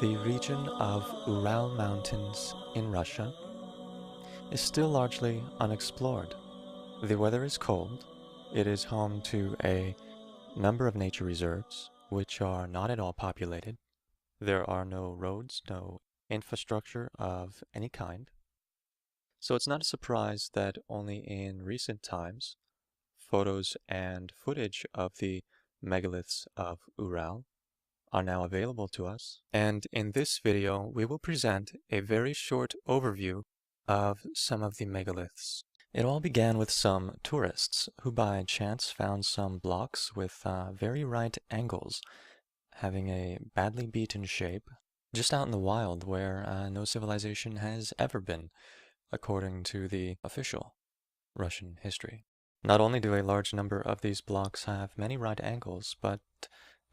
The region of Ural Mountains in Russia is still largely unexplored. The weather is cold. It is home to a number of nature reserves, which are not at all populated. There are no roads, no infrastructure of any kind. So it's not a surprise that only in recent times, photos and footage of the megaliths of Ural are now available to us. And in this video, we will present a very short overview of some of the megaliths. It all began with some tourists who by chance found some blocks with very right angles, having a badly beaten shape, just out in the wild where no civilization has ever been, according to the official Russian history. Not only do a large number of these blocks have many right angles, but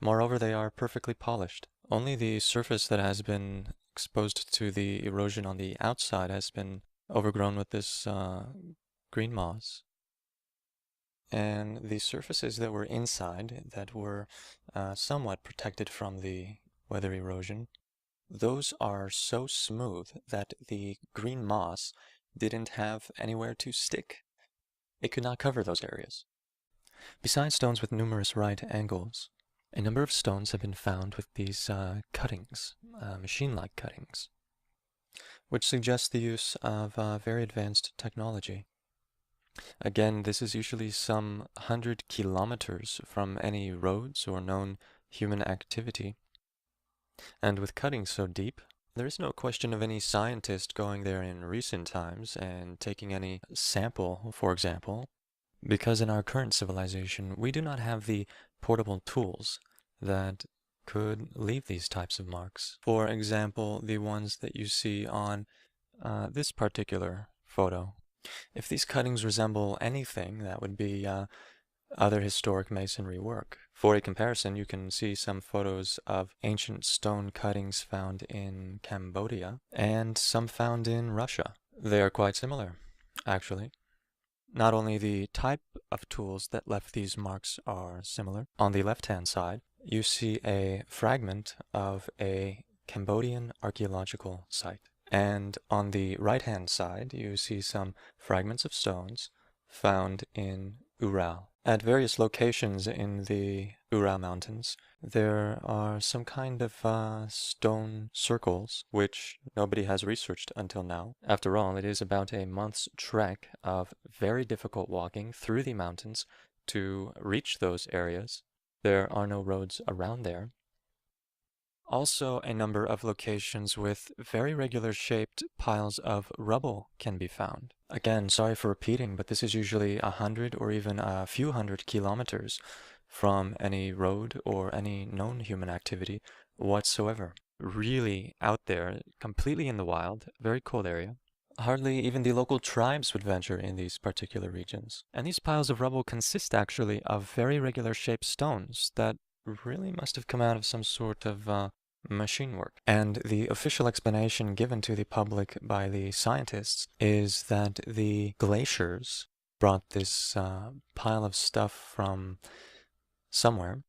moreover, they are perfectly polished. Only the surface that has been exposed to the erosion on the outside has been overgrown with this green moss. And the surfaces that were inside, that were somewhat protected from the weather erosion, those are so smooth that the green moss didn't have anywhere to stick. It could not cover those areas. Besides stones with numerous right angles, a number of stones have been found with these cuttings, machine-like cuttings, which suggests the use of very advanced technology. Again, this is usually some 100 kilometers from any roads or known human activity. And with cuttings so deep, there is no question of any scientist going there in recent times and taking any sample, for example, because in our current civilization, we do not have the portable tools that could leave these types of marks. For example, the ones that you see on this particular photo. If these cuttings resemble anything, that would be other historic masonry work. For a comparison, you can see some photos of ancient stone cuttings found in Cambodia and some found in Russia. They are quite similar, actually. Not only the type of tools that left these marks are similar. On the left-hand side, you see a fragment of a Cambodian archaeological site. And on the right-hand side, you see some fragments of stones found in Ural. At various locations in the Ural Mountains, there are some kind of stone circles, which nobody has researched until now. After all, it is about a month's trek of very difficult walking through the mountains to reach those areas. There are no roads around there. Also, a number of locations with very regular shaped piles of rubble can be found. Again, sorry for repeating, but this is usually 100 or even a few hundred kilometers from any road or any known human activity whatsoever. Really out there, completely in the wild, very cold area. Hardly even the local tribes would venture in these particular regions. And these piles of rubble consist actually of very regular shaped stones that really must have come out of some sort of machine work. And the official explanation given to the public by the scientists is that the glaciers brought this pile of stuff from somewhere.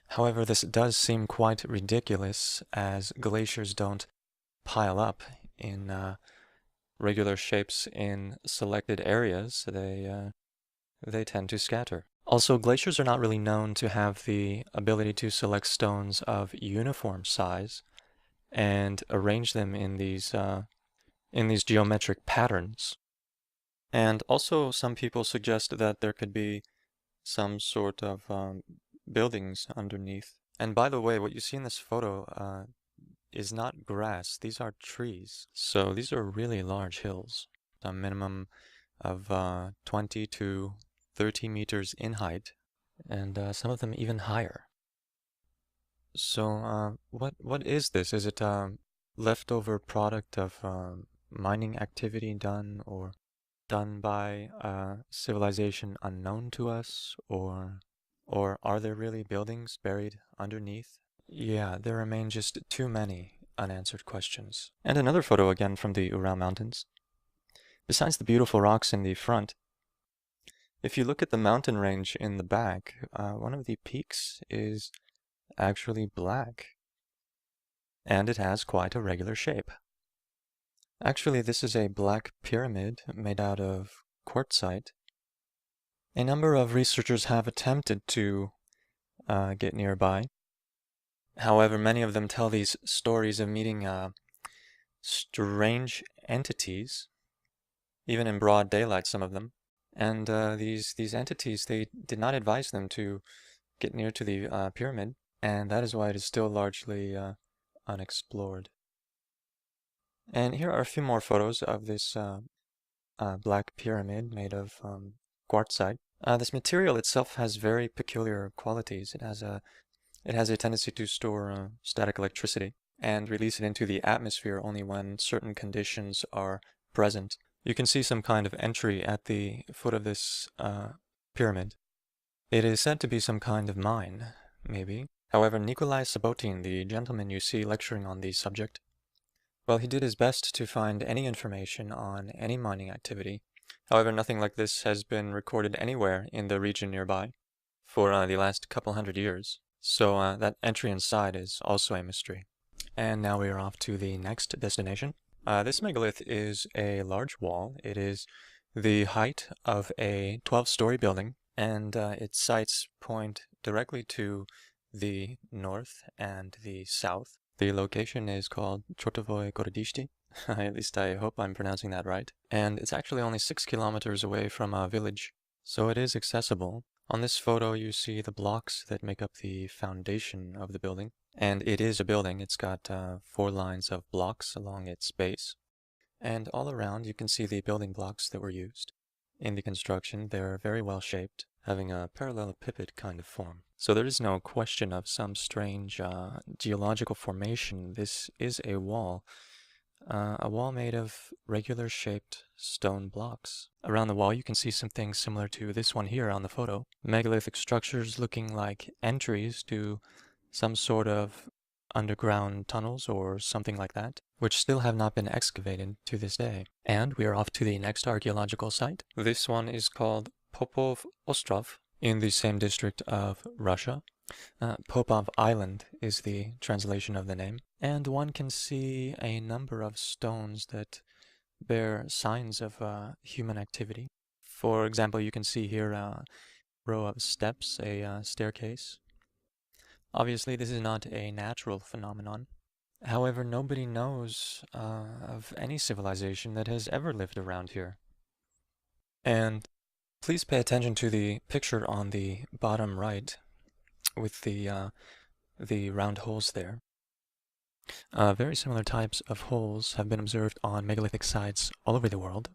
However, this does seem quite ridiculous, as glaciers don't pile up in regular shapes in selected areas. They tend to scatter. Also, glaciers are not really known to have the ability to select stones of uniform size and arrange them in these geometric patterns. And also, some people suggest that there could be some sort of buildings underneath. And by the way, what you see in this photo is not grass. These are trees. So these are really large hills, a minimum of 20 to 30 meters in height, and some of them even higher. So what is this? Is it a leftover product of mining activity done by a civilization unknown to us, or are there really buildings buried underneath? Yeah, there remain just too many unanswered questions. And another photo again from the Ural Mountains. Besides the beautiful rocks in the front, if you look at the mountain range in the back, one of the peaks is actually black. and it has quite a regular shape. Actually, this is a black pyramid made out of quartzite. A number of researchers have attempted to get nearby. However, many of them tell these stories of meeting strange entities, even in broad daylight, some of them. And these entities, they did not advise them to get near to the pyramid, and that is why it is still largely unexplored. And here are a few more photos of this black pyramid made of quartzite. This material itself has very peculiar qualities. It has a tendency to store static electricity and release it into the atmosphere only when certain conditions are present. You can see some kind of entry at the foot of this pyramid. It is said to be some kind of mine, maybe. However, Nikolai Sabotin, the gentleman you see lecturing on the subject, well, he did his best to find any information on any mining activity. However, nothing like this has been recorded anywhere in the region nearby for the last couple hundred years. So that entry inside is also a mystery. And now we are off to the next destination. This megalith is a large wall. It is the height of a 12-story building, and its sites point directly to the north and the south. The location is called Chotovoy Gorodishti. At least I hope I'm pronouncing that right. And it's actually only 6 kilometers away from a village, so it is accessible. On this photo you see the blocks that make up the foundation of the building. And it is a building. It's got 4 lines of blocks along its base. And all around you can see the building blocks that were used. In the construction, they're very well shaped, having a parallelepiped kind of form. So there is no question of some strange geological formation. This is a wall made of regular shaped stone blocks. Around the wall you can see some things similar to this one here on the photo. Megalithic structures looking like entries to some sort of underground tunnels or something like that, which still have not been excavated to this day. And we are off to the next archaeological site. This one is called Popov Ostrov in the same district of Russia. Popov Island is the translation of the name. And one can see a number of stones that bear signs of human activity. For example, you can see here a row of steps, a staircase. Obviously, this is not a natural phenomenon. However, nobody knows of any civilization that has ever lived around here. And please pay attention to the picture on the bottom right with the round holes there. Very similar types of holes have been observed on megalithic sites all over the world.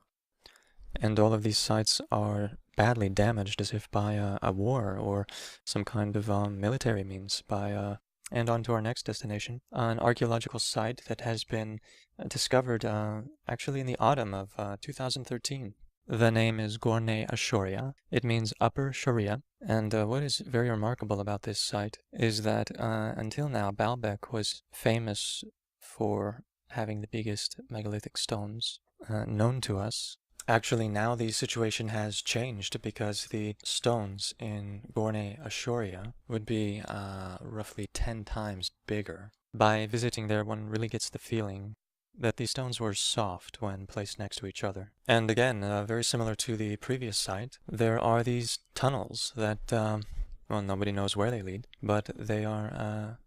And all of these sites are badly damaged, as if by a war or some kind of military means. And on to our next destination, an archaeological site that has been discovered actually in the autumn of 2013. The name is Gornye Ashoria. It means Upper Sharia. And what is very remarkable about this site is that until now, Baalbek was famous for having the biggest megalithic stones known to us. Actually, now the situation has changed because the stones in Gornye Ashoria would be roughly 10 times bigger. By visiting there, one really gets the feeling that these stones were soft when placed next to each other. And again, very similar to the previous site, there are these tunnels that, well, nobody knows where they lead, but they are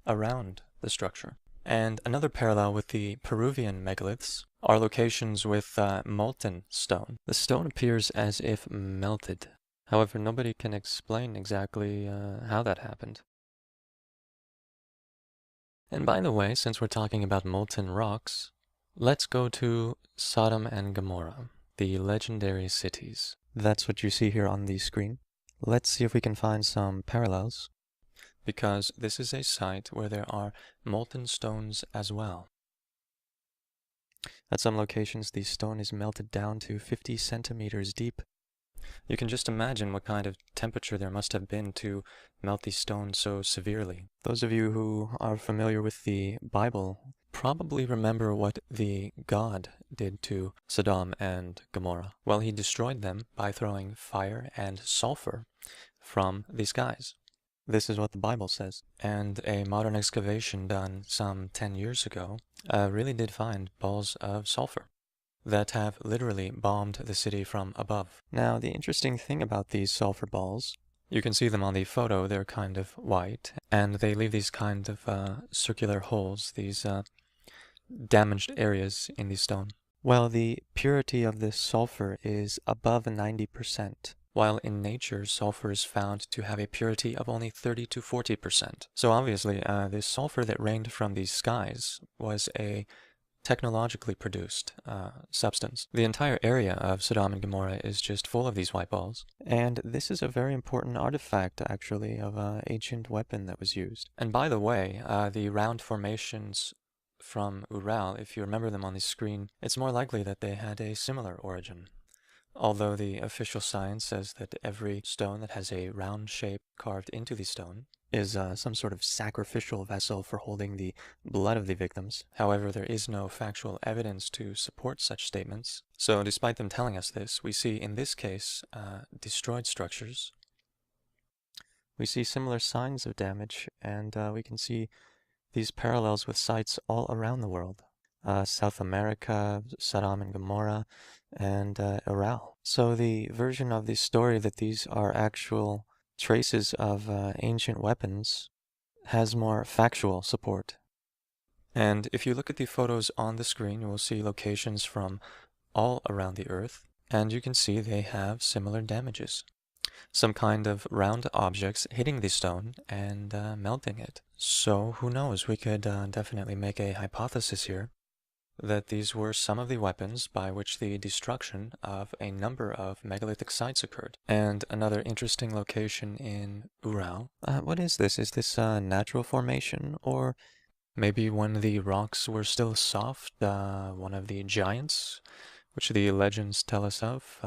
around the structure. And another parallel with the Peruvian megaliths are locations with molten stone. The stone appears as if melted. However, nobody can explain exactly how that happened. And by the way, since we're talking about molten rocks, let's go to Sodom and Gomorrah, the legendary cities. That's what you see here on the screen. Let's see if we can find some parallels, because this is a site where there are molten stones as well. At some locations, the stone is melted down to 50 centimeters deep. You can just imagine what kind of temperature there must have been to melt these stones so severely. Those of you who are familiar with the Bible probably remember what the God did to Sodom and Gomorrah. Well, he destroyed them by throwing fire and sulfur from the skies. This is what the Bible says. And a modern excavation done some 10 years ago really did find balls of sulfur that have literally bombed the city from above. Now, the interesting thing about these sulfur balls, you can see them on the photo, they're kind of white, and they leave these kind of circular holes, these damaged areas in the stone. Well, the purity of this sulfur is above 90%, while in nature, sulfur is found to have a purity of only 30 to 40%. So obviously, this sulfur that rained from these skies was a technologically produced substance. The entire area of Sodom and Gomorrah is just full of these white balls. And this is a very important artifact, actually, of an ancient weapon that was used. And by the way, the round formations from Ural, if you remember them on the screen, it's more likely that they had a similar origin. Although the official science says that every stone that has a round shape carved into the stone is some sort of sacrificial vessel for holding the blood of the victims. However, there is no factual evidence to support such statements. So despite them telling us this, we see in this case destroyed structures. We see similar signs of damage, and we can see these parallels with sites all around the world. South America, Sodom and Gomorrah, and Ural. So the version of the story that these are actual traces of ancient weapons has more factual support. And if you look at the photos on the screen, you will see locations from all around the Earth, and you can see they have similar damages. Some kind of round objects hitting the stone and melting it. So who knows, we could definitely make a hypothesis here that these were some of the weapons by which the destruction of a number of megalithic sites occurred. And another interesting location in Ural. What is this? Is this a natural formation? Or maybe when the rocks were still soft, one of the giants, which the legends tell us of,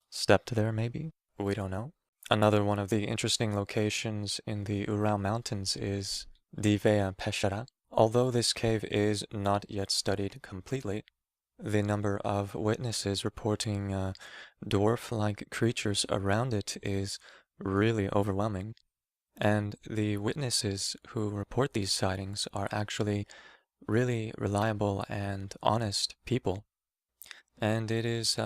stepped there maybe? We don't know. Another one of the interesting locations in the Ural Mountains is Divea Peshara. Although this cave is not yet studied completely, the number of witnesses reporting dwarf-like creatures around it is really overwhelming. And the witnesses who report these sightings are actually really reliable and honest people. And it is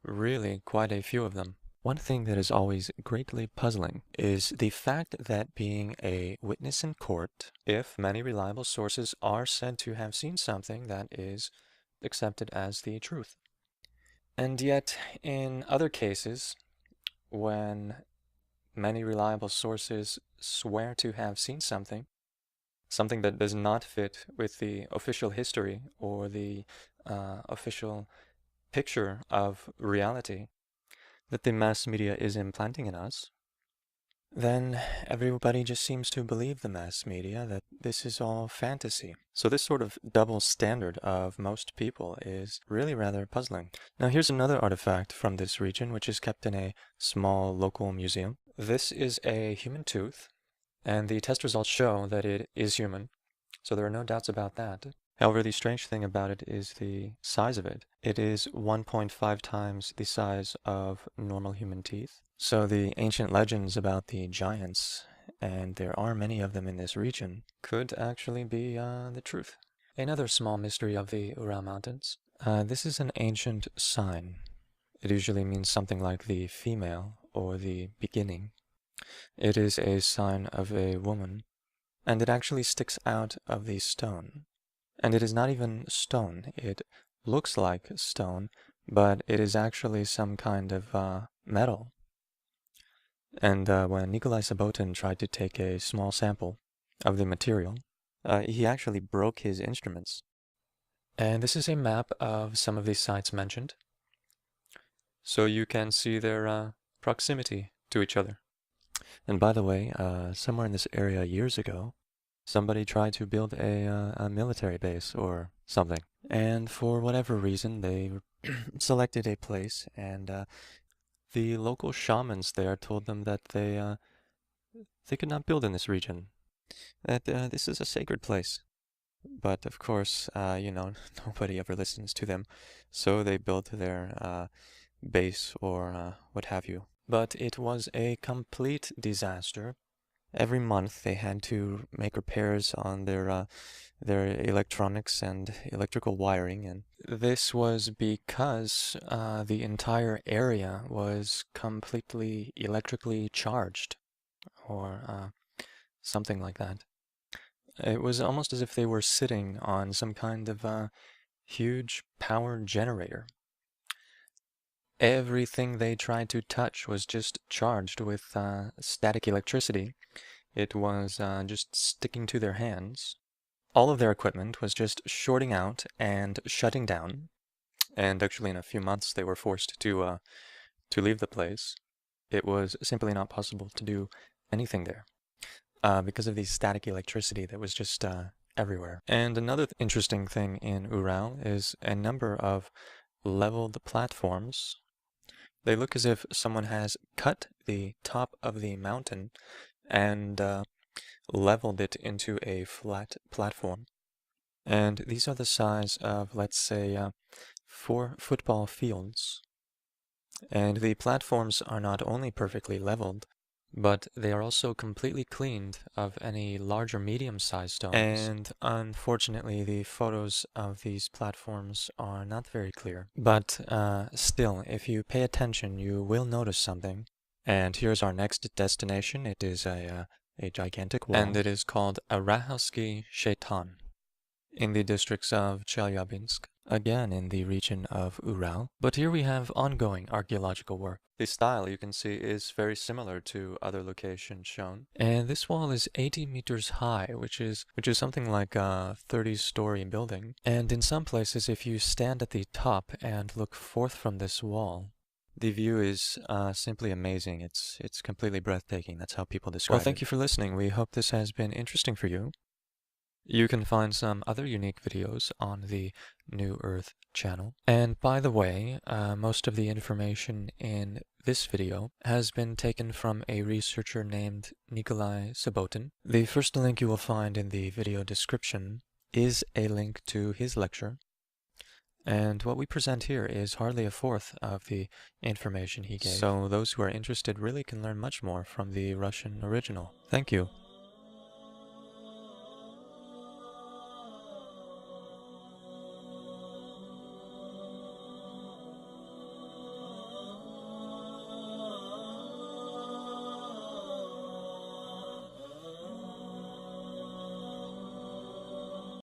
really quite a few of them. One thing that is always greatly puzzling is the fact that being a witness in court, if many reliable sources are said to have seen something, that is accepted as the truth. And yet, in other cases, when many reliable sources swear to have seen something that does not fit with the official history or the official picture of reality, that the mass media is implanting in us, then everybody just seems to believe the mass media that this is all fantasy. So this sort of double standard of most people is really rather puzzling. Now here's another artifact from this region which is kept in a small local museum. This is a human tooth, and the test results show that it is human, so there are no doubts about that. However, the strange thing about it is the size of it. It is 1.5 times the size of normal human teeth. So the ancient legends about the giants, and there are many of them in this region, could actually be the truth. Another small mystery of the Ural Mountains. This is an ancient sign. It usually means something like the female or the beginning. It is a sign of a woman, and it actually sticks out of the stone. And it is not even stone. It looks like stone, but it is actually some kind of metal. And when Nikolai Sabotin tried to take a small sample of the material, he actually broke his instruments. And this is a map of some of these sites mentioned, so you can see their proximity to each other. And by the way, somewhere in this area years ago, somebody tried to build a military base or something. And for whatever reason, they selected a place, and the local shamans there told them that they could not build in this region, that this is a sacred place. But of course, nobody ever listens to them, so they built their base or what have you. But it was a complete disaster. Every month they had to make repairs on their electronics and electrical wiring, and this was because the entire area was completely electrically charged, or something like that. It was almost as if they were sitting on some kind of huge power generator. Everything they tried to touch was just charged with static electricity. It was just sticking to their hands. All of their equipment was just shorting out and shutting down. And actually, in a few months, they were forced to leave the place. It was simply not possible to do anything there because of the static electricity that was just everywhere. And another interesting thing in Ural is a number of leveled platforms. They look as if someone has cut the top of the mountain and leveled it into a flat platform. And these are the size of, let's say, 4 football fields. And the platforms are not only perfectly leveled, but they are also completely cleaned of any large or medium-sized stones. And unfortunately, the photos of these platforms are not very clear. But still, if you pay attention, you will notice something. And here's our next destination. It is a gigantic wall, and it is called Arahalsky Shaitan, in the districts of Chelyabinsk, again in the region of Ural. But here we have ongoing archaeological work. The style, you can see, is very similar to other locations shown. And this wall is 80 meters high, which is something like a 30-story building. And in some places, if you stand at the top and look forth from this wall, the view is simply amazing. It's completely breathtaking. That's how people describe it. Well, thank you for listening. We hope this has been interesting for you. You can find some other unique videos on the New Earth channel. And by the way, most of the information in this video has been taken from a researcher named Nikolai Sabotin. The first link you will find in the video description is a link to his lecture. And what we present here is hardly a fourth of the information he gave. So those who are interested really can learn much more from the Russian original. Thank you.